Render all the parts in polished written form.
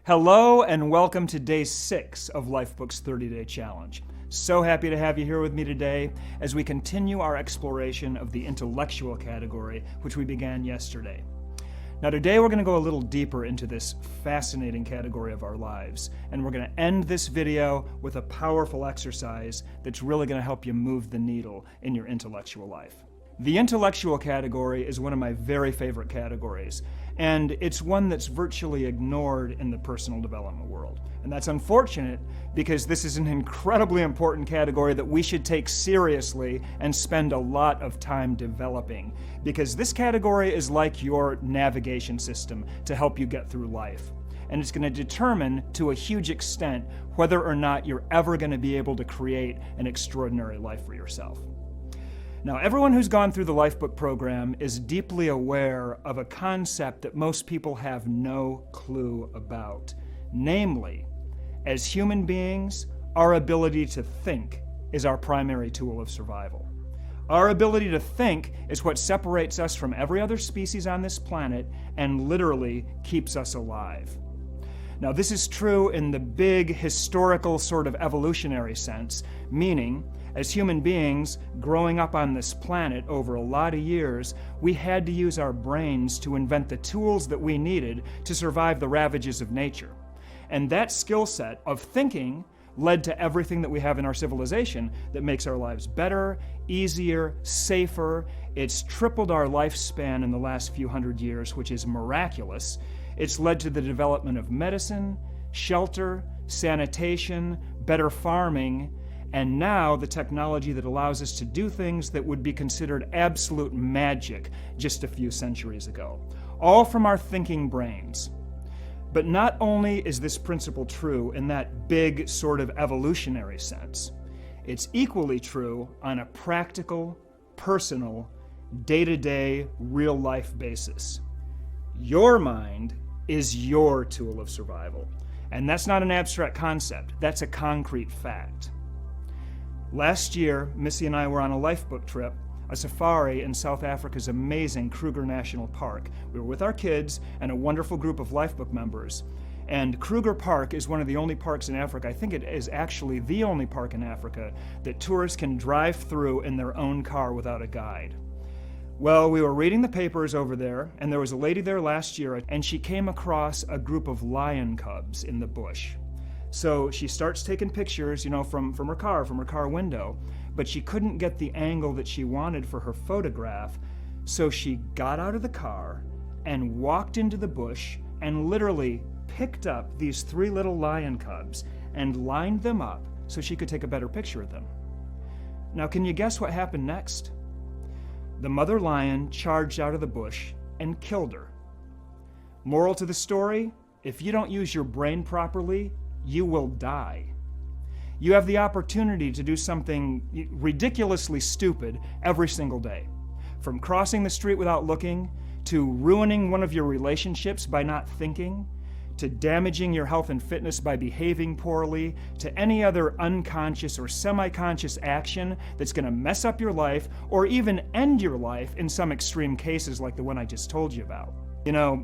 Hello and welcome to day 6 of Lifebook's 30-day challenge. So happy to have you here with me today as we continue our exploration of the intellectual category, which we began yesterday. Now today we're going to go a little deeper into this fascinating category of our lives, and we're going to end this video with a powerful exercise that's really going to help you move the needle in your intellectual life. The intellectual category is one of my very favorite categories, and it's one that's virtually ignored in the personal development world. And that's unfortunate because this is an incredibly important category that we should take seriously and spend a lot of time developing, because this category is like your navigation system to help you get through life. And it's going to determine to a huge extent whether or not you're ever going to be able to create an extraordinary life for yourself. Now, everyone who's gone through the Lifebook program is deeply aware of a concept that most people have no clue about. Namely, as human beings, our ability to think is our primary tool of survival. Our ability to think is what separates us from every other species on this planet and literally keeps us alive. Now, this is true in the big historical sort of evolutionary sense, meaning as human beings growing up on this planet over a lot of years, we had to use our brains to invent the tools that we needed to survive the ravages of nature. And that skill set of thinking led to everything that we have in our civilization that makes our lives better, easier, safer. It's tripled our lifespan in the last few hundred years, which is miraculous. It's led to the development of medicine, shelter, sanitation, better farming, and now the technology that allows us to do things that would be considered absolute magic just a few centuries ago. All from our thinking brains. But not only is this principle true in that big sort of evolutionary sense, it's equally true on a practical, personal, day-to-day, real-life basis. Your mind is your tool of survival. And that's not an abstract concept, that's a concrete fact. Last year, Missy and I were on a Lifebook trip, a safari in South Africa's amazing Kruger National Park. We were with our kids and a wonderful group of Lifebook members. And Kruger Park is one of the only parks in Africa, I think it is actually the only park in Africa, that tourists can drive through in their own car without a guide. Well, we were reading the papers over there, and there was a lady there last year, and she came across a group of lion cubs in the bush. So she starts taking pictures, from her car window, but she couldn't get the angle that she wanted for her photograph. So she got out of the car and walked into the bush and literally picked up these 3 little lion cubs and lined them up so she could take a better picture of them. Now, can you guess what happened next? The mother lion charged out of the bush and killed her. Moral to the story, if you don't use your brain properly, you will die. You have the opportunity to do something ridiculously stupid every single day. From crossing the street without looking, to ruining one of your relationships by not thinking, to damaging your health and fitness by behaving poorly, to any other unconscious or semi-conscious action that's going to mess up your life or even end your life in some extreme cases like the one I just told you about.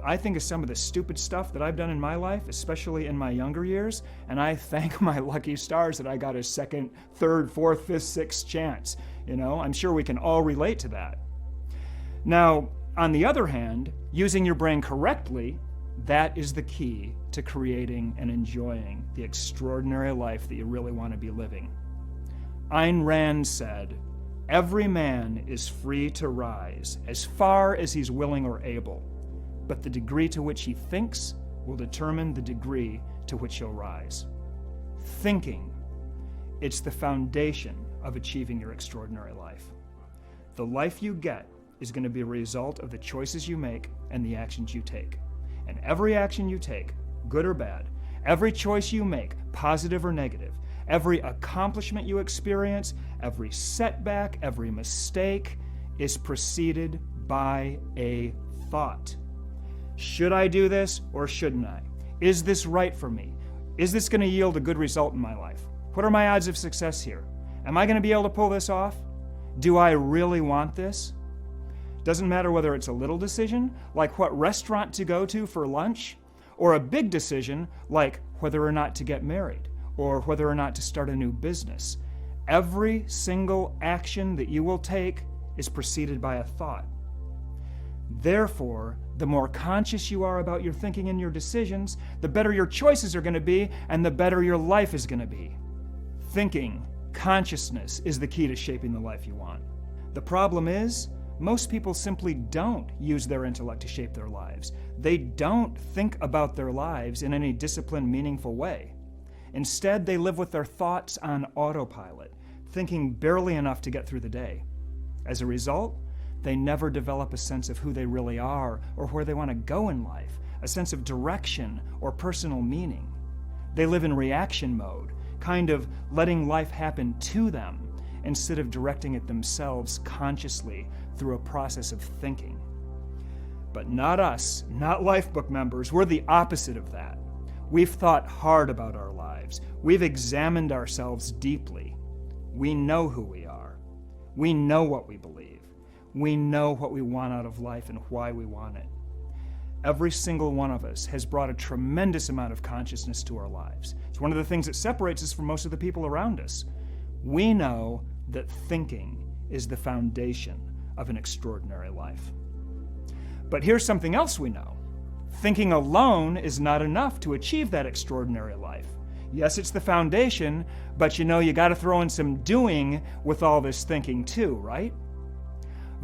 I think of some of the stupid stuff that I've done in my life, especially in my younger years, and I thank my lucky stars that I got a second, third, fourth, fifth, sixth chance. I'm sure we can all relate to that. Now, on the other hand, using your brain correctly, that is the key to creating and enjoying the extraordinary life that you really want to be living. Ayn Rand said, "Every man is free to rise as far as he's willing or able. But the degree to which he thinks will determine the degree to which he'll rise." Thinking, it's the foundation of achieving your extraordinary life. The life you get is going to be a result of the choices you make and the actions you take. And every action you take, good or bad, every choice you make, positive or negative, every accomplishment you experience, every setback, every mistake is preceded by a thought. Should I do this or shouldn't I? Is this right for me? Is this going to yield a good result in my life? What are my odds of success here? Am I going to be able to pull this off? Do I really want this? Doesn't matter whether it's a little decision, like what restaurant to go to for lunch, or a big decision like whether or not to get married or whether or not to start a new business. Every single action that you will take is preceded by a thought. Therefore, the more conscious you are about your thinking and your decisions, the better your choices are going to be and the better your life is going to be. Thinking, consciousness is the key to shaping the life you want. The problem is, most people simply don't use their intellect to shape their lives. They don't think about their lives in any disciplined, meaningful way. Instead, they live with their thoughts on autopilot, thinking barely enough to get through the day. As a result, they never develop a sense of who they really are or where they want to go in life, a sense of direction or personal meaning. They live in reaction mode, kind of letting life happen to them instead of directing it themselves consciously through a process of thinking. But not us, not Lifebook members. We're the opposite of that. We've thought hard about our lives. We've examined ourselves deeply. We know who we are. We know what we believe. We know what we want out of life and why we want it. Every single one of us has brought a tremendous amount of consciousness to our lives. It's one of the things that separates us from most of the people around us. We know that thinking is the foundation of an extraordinary life. But here's something else we know. Thinking alone is not enough to achieve that extraordinary life. Yes, it's the foundation, but you got to throw in some doing with all this thinking too, right?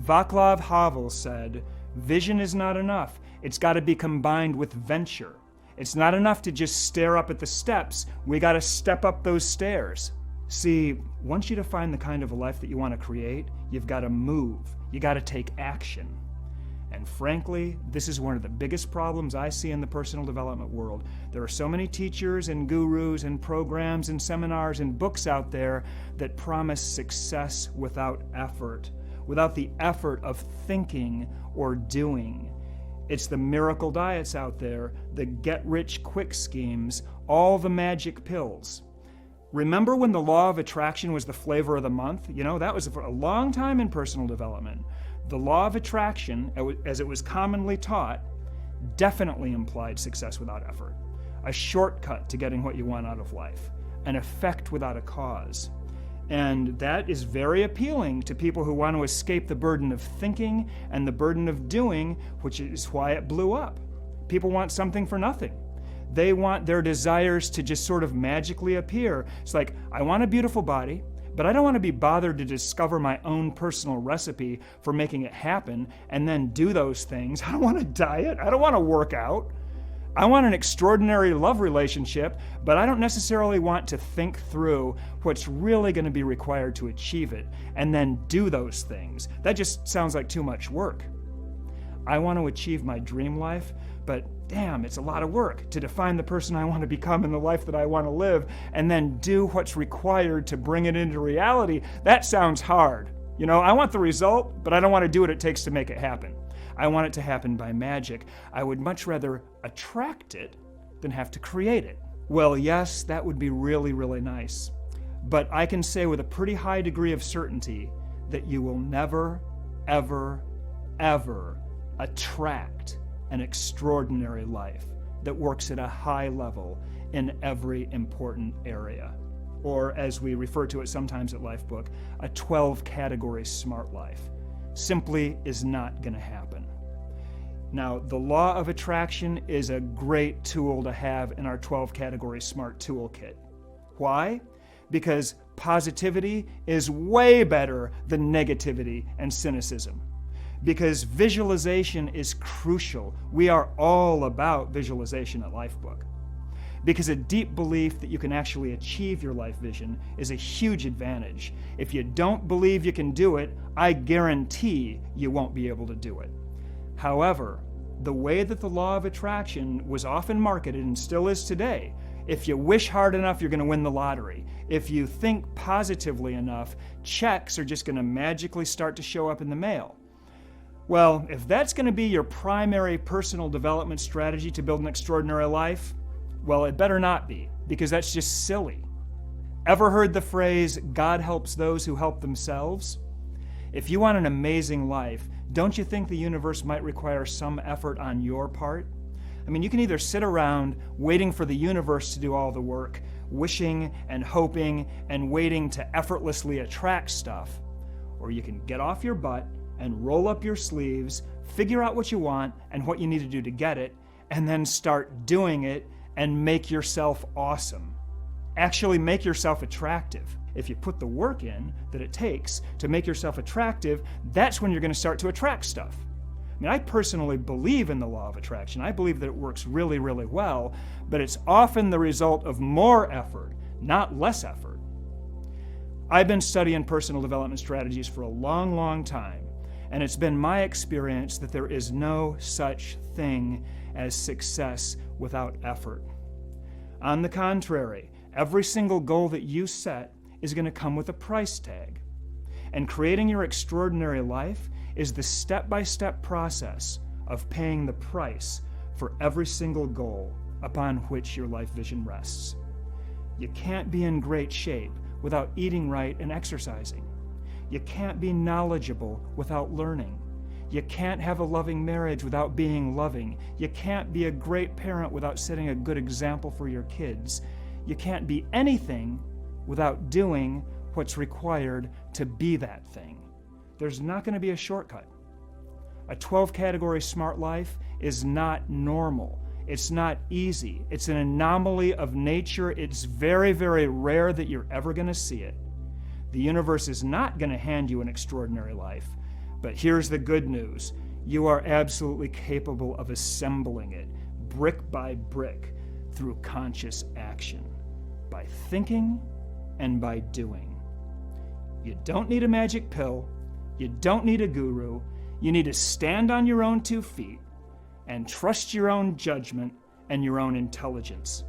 Václav Havel said, "Vision is not enough. It's got to be combined with venture. It's not enough to just stare up at the steps. We got to step up those stairs." See, once you define the kind of a life that you want to create, you've got to move. You got to take action. And frankly, this is one of the biggest problems I see in the personal development world. There are so many teachers and gurus and programs and seminars and books out there that promise success without effort, without the effort of thinking or doing. It's the miracle diets out there, the get-rich-quick schemes, all the magic pills. Remember when the law of attraction was the flavor of the month? That was for a long time in personal development. The law of attraction, as it was commonly taught, definitely implied success without effort, a shortcut to getting what you want out of life, an effect without a cause. And that is very appealing to people who want to escape the burden of thinking and the burden of doing, which is why it blew up. People want something for nothing. They want their desires to just sort of magically appear. It's like, I want a beautiful body, but I don't want to be bothered to discover my own personal recipe for making it happen and then do those things. I don't want to diet. I don't want to work out. I want an extraordinary love relationship, but I don't necessarily want to think through what's really going to be required to achieve it and then do those things. That just sounds like too much work. I want to achieve my dream life, but damn, it's a lot of work to define the person I want to become and the life that I want to live and then do what's required to bring it into reality. That sounds hard. I want the result, but I don't want to do what it takes to make it happen. I want it to happen by magic. I would much rather attract it than have to create it. Well, yes, that would be really, really nice. But I can say with a pretty high degree of certainty that you will never, ever, ever attract an extraordinary life that works at a high level in every important area. Or, as we refer to it sometimes at Lifebook, a 12-category smart life. Simply is not going to happen. Now, the law of attraction is a great tool to have in our 12-category SMART toolkit. Why? Because positivity is way better than negativity and cynicism. Because visualization is crucial. We are all about visualization at Lifebook. Because a deep belief that you can actually achieve your life vision is a huge advantage. If you don't believe you can do it, I guarantee you won't be able to do it. However, the way that the law of attraction was often marketed and still is today, if you wish hard enough, you're going to win the lottery. If you think positively enough, checks are just going to magically start to show up in the mail. Well, if that's going to be your primary personal development strategy to build an extraordinary life, well, it better not be, because that's just silly. Ever heard the phrase, God helps those who help themselves? If you want an amazing life, don't you think the universe might require some effort on your part? I mean, you can either sit around waiting for the universe to do all the work, wishing and hoping and waiting to effortlessly attract stuff, or you can get off your butt and roll up your sleeves, figure out what you want and what you need to do to get it, and then start doing it and make yourself awesome. Actually make yourself attractive. If you put the work in that it takes to make yourself attractive, that's when you're going to start to attract stuff. I mean, I personally believe in the law of attraction. I believe that it works really, really well, but it's often the result of more effort, not less effort. I've been studying personal development strategies for a long, long time, and it's been my experience that there is no such thing as success without effort. On the contrary, every single goal that you set is going to come with a price tag. And creating your extraordinary life is the step-by-step process of paying the price for every single goal upon which your life vision rests. You can't be in great shape without eating right and exercising. You can't be knowledgeable without learning. You can't have a loving marriage without being loving. You can't be a great parent without setting a good example for your kids. You can't be anything without doing what's required to be that thing. There's not going to be a shortcut. A 12-category smart life is not normal. It's not easy. It's an anomaly of nature. It's very, very rare that you're ever going to see it. The universe is not going to hand you an extraordinary life. But here's the good news. You are absolutely capable of assembling it, brick by brick, through conscious action, by thinking and by doing. You don't need a magic pill. You don't need a guru. You need to stand on your own 2 feet and trust your own judgment and your own intelligence.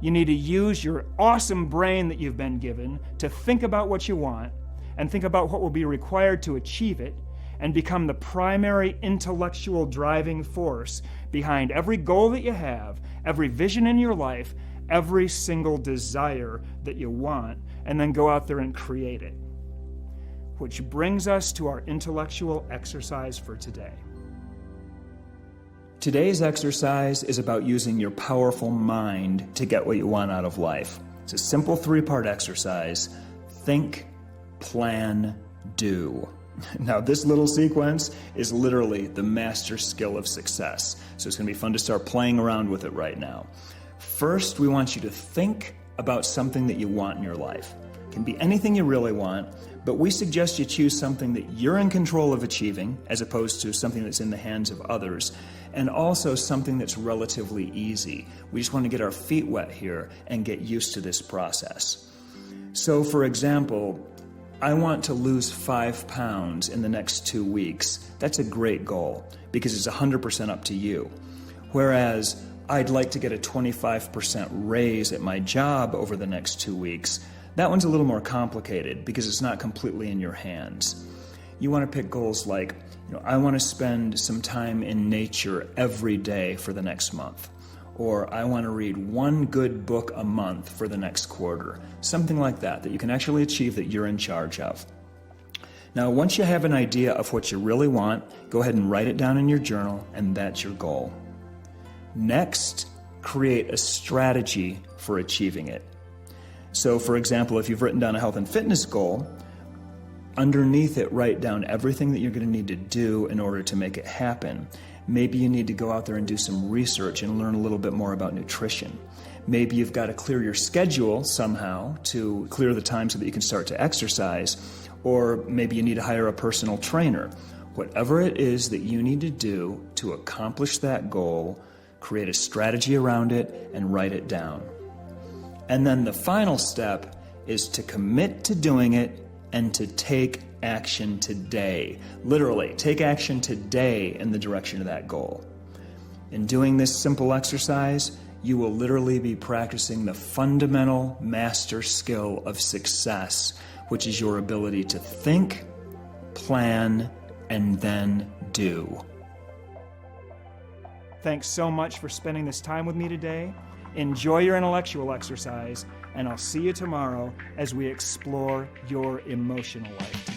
You need to use your awesome brain that you've been given to think about what you want and think about what will be required to achieve it, and become the primary intellectual driving force behind every goal that you have, every vision in your life, every single desire that you want, and then go out there and create it. Which brings us to our intellectual exercise for today. Today's exercise is about using your powerful mind to get what you want out of life. It's a simple 3-part exercise: think, plan, do. Now, this little sequence is literally the master skill of success. So it's going to be fun to start playing around with it right now. First, we want you to think about something that you want in your life. It can be anything you really want, but we suggest you choose something that you're in control of achieving, as opposed to something that's in the hands of others, and also something that's relatively easy. We just want to get our feet wet here and get used to this process. So, for example, I want to lose 5 pounds in the next 2 weeks. That's a great goal because it's 100% up to you. Whereas I'd like to get a 25% raise at my job over the next 2 weeks. That one's a little more complicated because it's not completely in your hands. You want to pick goals like, I want to spend some time in nature every day for the next month. Or I want to read 1 good book a month for the next quarter. Something like that you can actually achieve, that you're in charge of. Now, once you have an idea of what you really want, go ahead and write it down in your journal, and that's your goal. Next, create a strategy for achieving it. So, for example, if you've written down a health and fitness goal, underneath it, write down everything that you're going to need to do in order to make it happen. Maybe you need to go out there and do some research and learn a little bit more about nutrition. Maybe you've got to clear your schedule somehow to clear the time so that you can start to exercise. Or maybe you need to hire a personal trainer. Whatever it is that you need to do to accomplish that goal, create a strategy around it and write it down. And then the final step is to commit to doing it and to take action today. Literally, take action today in the direction of that goal. In doing this simple exercise, you will literally be practicing the fundamental master skill of success, which is your ability to think, plan, and then do. Thanks so much for spending this time with me today. Enjoy your intellectual exercise, and I'll see you tomorrow as we explore your emotional life.